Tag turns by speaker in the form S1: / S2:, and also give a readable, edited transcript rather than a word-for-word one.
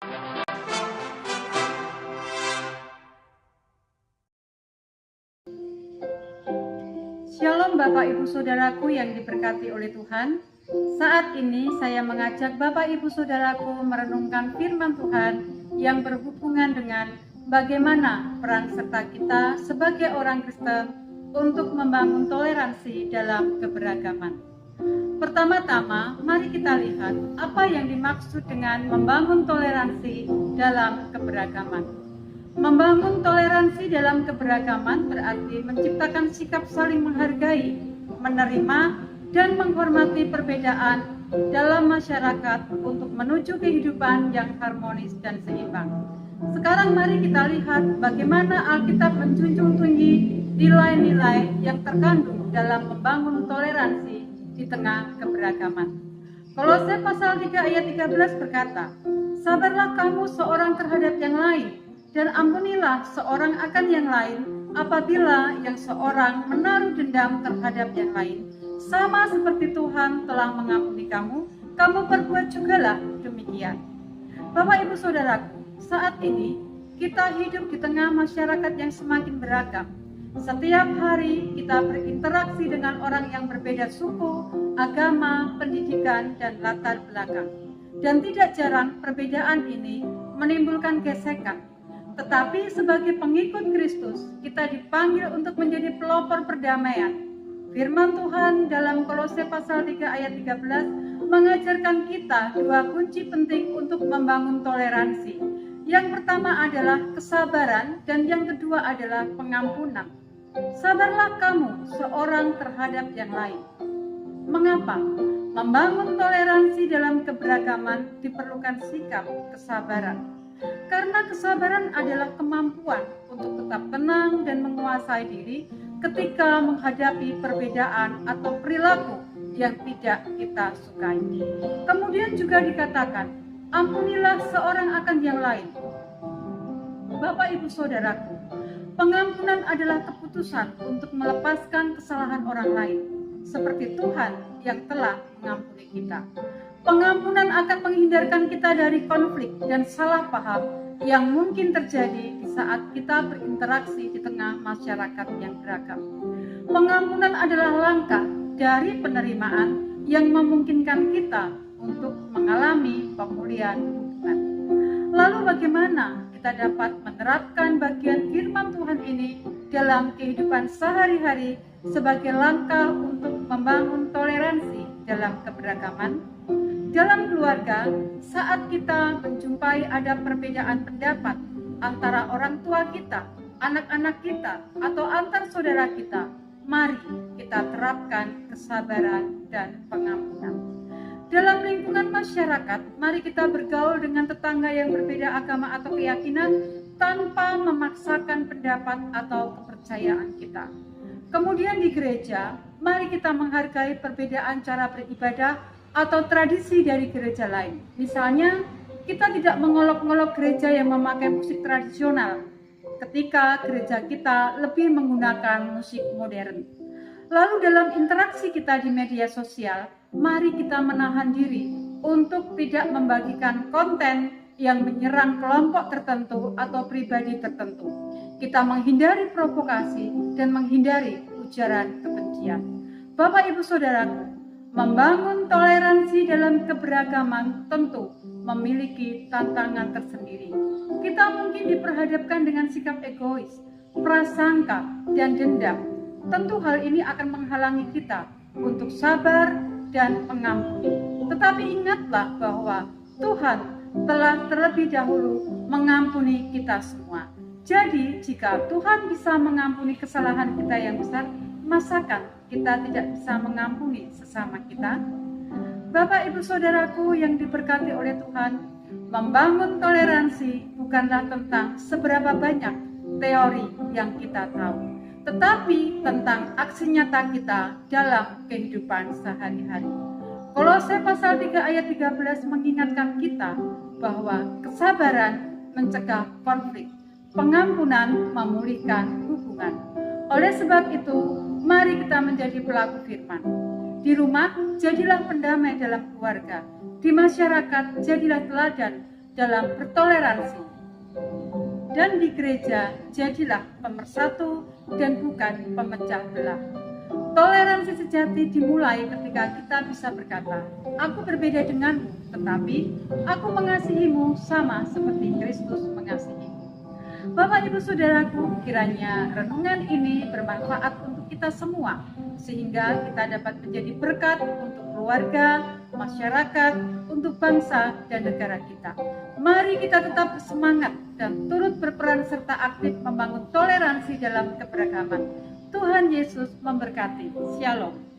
S1: Shalom Bapak Ibu Saudaraku yang diberkati oleh Tuhan. Saat ini saya mengajak Bapak Ibu Saudaraku merenungkan firman Tuhan yang berhubungan dengan bagaimana peran serta kita sebagai orang Kristen untuk membangun toleransi dalam keberagaman. Pertama-tama, mari kita lihat apa yang dimaksud dengan membangun toleransi dalam keberagaman. Membangun toleransi dalam keberagaman berarti menciptakan sikap saling menghargai, menerima, dan menghormati perbedaan dalam masyarakat untuk menuju kehidupan yang harmonis dan seimbang. Sekarang mari kita lihat bagaimana Alkitab menjunjung tinggi nilai-nilai yang terkandung dalam membangun toleransi di tengah keberagaman. Kolose pasal 3 ayat 13 berkata, "Sabarlah kamu seorang terhadap yang lain, dan ampunilah seorang akan yang lain apabila yang seorang menaruh dendam terhadap yang lain. Sama seperti Tuhan telah mengampuni kamu, kamu perbuat jugalah demikian." Bapak Ibu Saudaraku, saat ini kita hidup di tengah masyarakat yang semakin beragam. Setiap hari kita berinteraksi dengan orang yang berbeda suku, agama, pendidikan, dan latar belakang. Dan tidak jarang perbedaan ini menimbulkan gesekan. Tetapi sebagai pengikut Kristus, kita dipanggil untuk menjadi pelopor perdamaian. Firman Tuhan dalam Kolose pasal 3 ayat 13 mengajarkan kita dua kunci penting untuk membangun toleransi. Yang pertama adalah kesabaran dan yang kedua adalah pengampunan. Sabarlah kamu seorang terhadap yang lain. Mengapa? Membangun toleransi dalam keberagaman diperlukan sikap kesabaran. Karena kesabaran adalah kemampuan untuk tetap tenang dan menguasai diri ketika menghadapi perbedaan atau perilaku yang tidak kita sukai. Kemudian juga dikatakan, ampunilah seorang akan yang lain. Bapak Ibu Saudaraku, pengampunan adalah keputusan untuk melepaskan kesalahan orang lain, seperti Tuhan yang telah mengampuni kita. Pengampunan akan menghindarkan kita dari konflik dan salah paham yang mungkin terjadi di saat kita berinteraksi di tengah masyarakat yang beragam. Pengampunan adalah langkah dari penerimaan yang memungkinkan kita untuk mengalami pemulihan hubungan. Lalu bagaimana kita dapat menerapkan bagian firman Tuhan ini dalam kehidupan sehari-hari sebagai langkah untuk membangun toleransi dalam keberagaman? Dalam keluarga, saat kita menjumpai ada perbedaan pendapat antara orang tua kita, anak-anak kita, atau antar saudara kita, mari kita terapkan kesabaran dan pengampunan. Dalam lingkungan masyarakat, mari kita bergaul dengan tetangga yang berbeda agama atau keyakinan tanpa memaksakan pendapat atau kepercayaan kita. Kemudian di gereja, mari kita menghargai perbedaan cara beribadah atau tradisi dari gereja lain. Misalnya, kita tidak mengolok-olok gereja yang memakai musik tradisional ketika gereja kita lebih menggunakan musik modern. Lalu dalam interaksi kita di media sosial, mari kita menahan diri untuk tidak membagikan konten yang menyerang kelompok tertentu atau pribadi tertentu. Kita menghindari provokasi dan menghindari ujaran kebencian. Bapak Ibu Saudaraku, membangun toleransi dalam keberagaman tentu memiliki tantangan tersendiri. Kita mungkin diperhadapkan dengan sikap egois, prasangka, dan dendam. Tentu hal ini akan menghalangi kita untuk sabar dan mengampuni. Tetapi ingatlah bahwa Tuhan telah terlebih dahulu mengampuni kita semua. Jadi, jika Tuhan bisa mengampuni kesalahan kita yang besar, masakan kita tidak bisa mengampuni sesama kita? Bapak Ibu Saudaraku yang diberkati oleh Tuhan, membangun toleransi bukanlah tentang seberapa banyak teori yang kita tahu, tetapi tentang aksi nyata kita dalam kehidupan sehari-hari. Kolose pasal 3 ayat 13 mengingatkan kita bahwa kesabaran mencegah konflik, pengampunan memulihkan hubungan. Oleh sebab itu, mari kita menjadi pelaku firman. Di rumah, jadilah pendamai dalam keluarga. Di masyarakat, jadilah teladan dalam bertoleransi. Dan di gereja jadilah pemersatu dan bukan pemecah belah. Toleransi sejati dimulai ketika kita bisa berkata, aku berbeda denganmu, tetapi aku mengasihimu sama seperti Kristus mengasihimu. Bapak Ibu Saudaraku, kiranya renungan ini bermanfaat untuk kita semua, sehingga kita dapat menjadi berkat untuk keluarga, masyarakat, untuk bangsa dan negara kita. Mari kita tetap bersemangat dan turut berperan serta aktif membangun toleransi dalam keberagaman. Tuhan Yesus memberkati. Shalom.